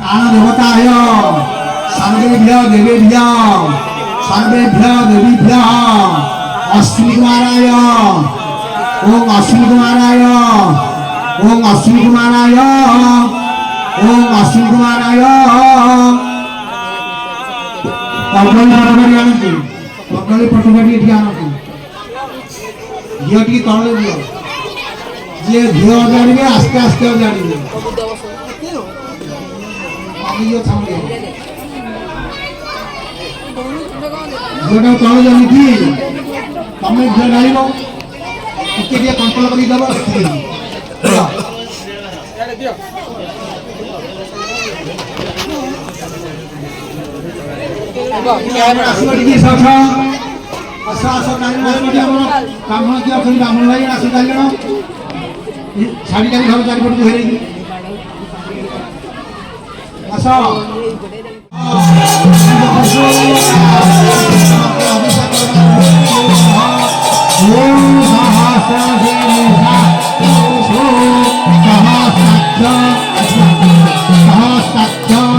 प्राण देवताय सर्वेभ्यो देवेभ्यो सर्वेभ्यो देवीभ्यो अश्विनी कुमाराय ओम अश्विनी कुमाराय ओम अश्विनी कुमाराय ओम अश्विनी कुमाराय कबली पटुगाटी एठी आनती झियो टी तळे दियो जे झियो जानिबे आस्ते आस्ते जानिबे ये थांबले जोटा तळे जानिथि तमे झियो जानिबो टिके टिके कंट्रोल करी दबो दियो कैमरा आसि टिके साथा आसा आसा नानी हमर काम किया खरी ब्राह्मण भाई आसी जानिनो साड़ी टाइम घर चारि पट हेरे आसा ओम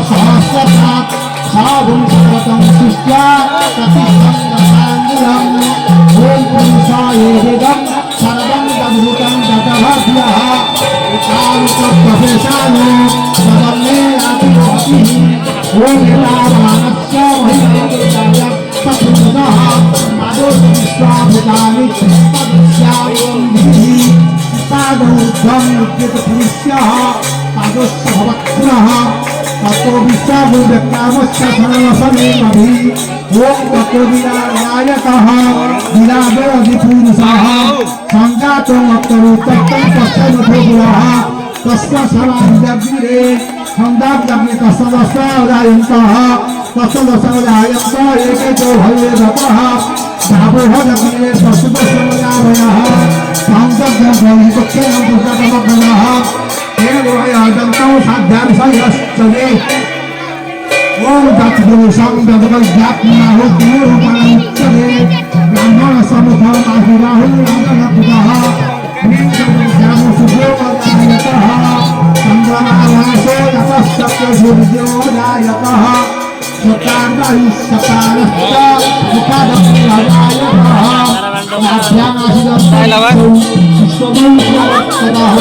सहस्र साधुं सर्वतं सृष्ट्या प्रतिसंगतांगुलं ओम पुरुषाय वेदं सर्वं तद्भूतं ततभव्यः एकान्तप्रवेशानो सर्वमे अतिभवति ओम एतावानस्य महिमाय तत्पुरुषः पादोस्वाभूतानि तस्यावोन्धिः पादौद्धं नित्यपुरुषः पादस्य भवत्पुनः ततो विश्वभूतकामस्य सर्वसमेमभि ओम ततो विराजतः विराजोऽधिपुरुषः संजातो मत्तरु तत्तं पश्यनुभोगुरः तस्य समाधिजग्निरे संदाब्जग्नि तस्सदस्योदायन्तः तस्सदस्योदायन्त एकेतो भवेदतः धावोहजग्निरे तस्सदस्योदायः संजग्नभविपक्षेण पुस्तकमग्नः तेनोहयादन्तौ साध्यार्षयश्चने ओम तत्पुरुषं तद्वज्ञात्माहुर्निरूपणमुच्यते ब्राह्मणसमुखमाहुराहुर्नागनपुतः श्यामसुभोपदायतः चन्द्रमावासो यतश्चक्रसूर्योदायतः स्वकार्यैश्चकारश्च मुखादप्रदायतः नाभ्यामाशिदस्तौ विश्वमौषधः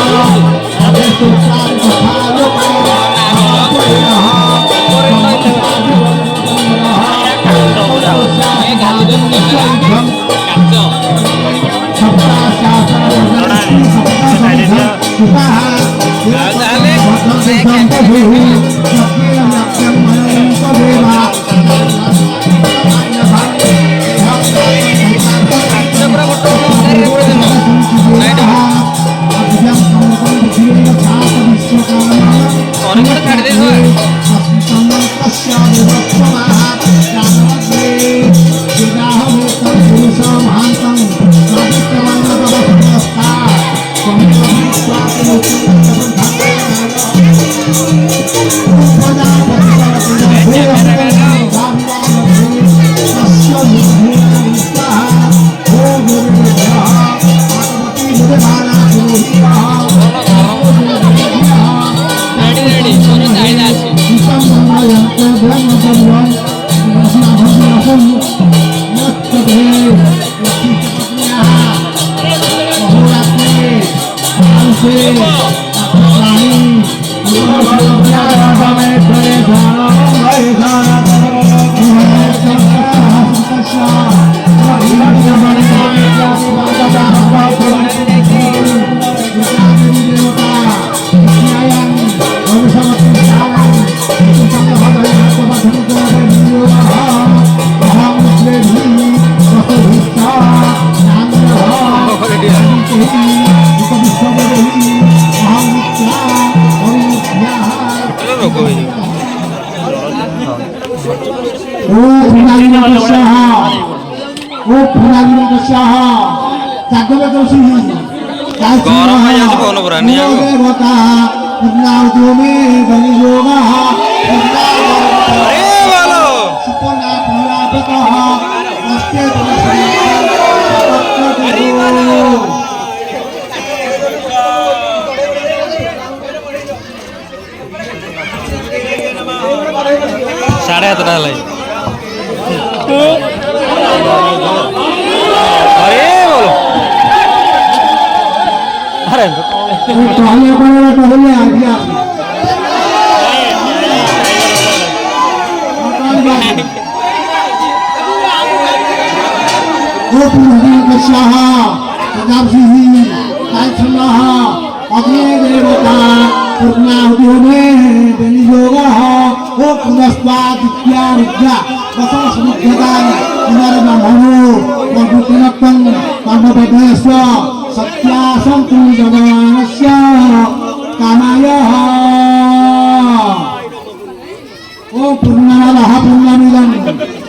साढ़े 7 लाई अरे बोलो अरे टहले आ गया ओ पुरुषाः सदाशिः कालछन्नः अग्ने देवता पूर्णाहुतिहोमे विनियोगः ओ पुनस्त्वादित्या रुद्रा वसवसमुद्यतां पुनर्ब्रह्मणो कर्मकिनक्तं कर्मपदस्य सत्यासन्तु जगवानस्य कामायः ओ पूर्णमादः पूर्णमिदं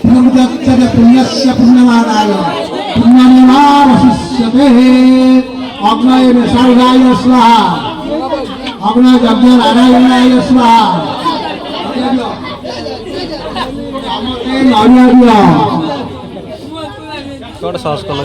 पूर्णमुदच्यते पुण्यस्य पुण्यमादाय पुण्यमेवावशिष्यते अग्नये विसर्गाय स्वाहा अग्नये यज्ञनारायणाय स्वाहा थोड़ा सॉस कर लो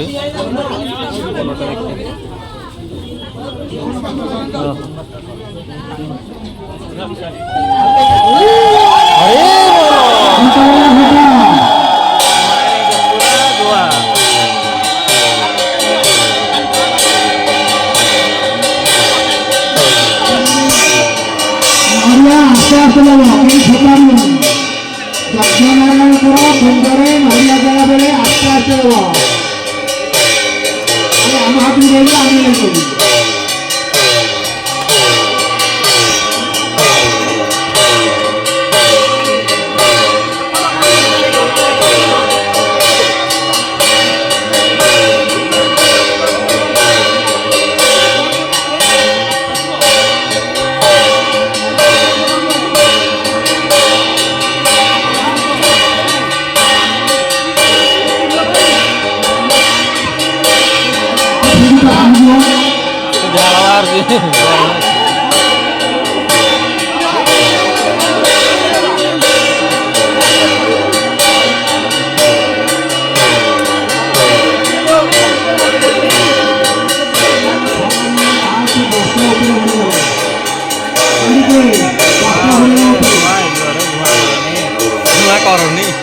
करनी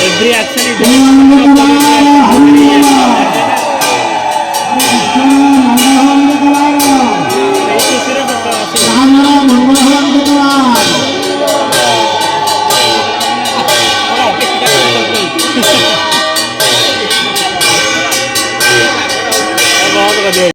every action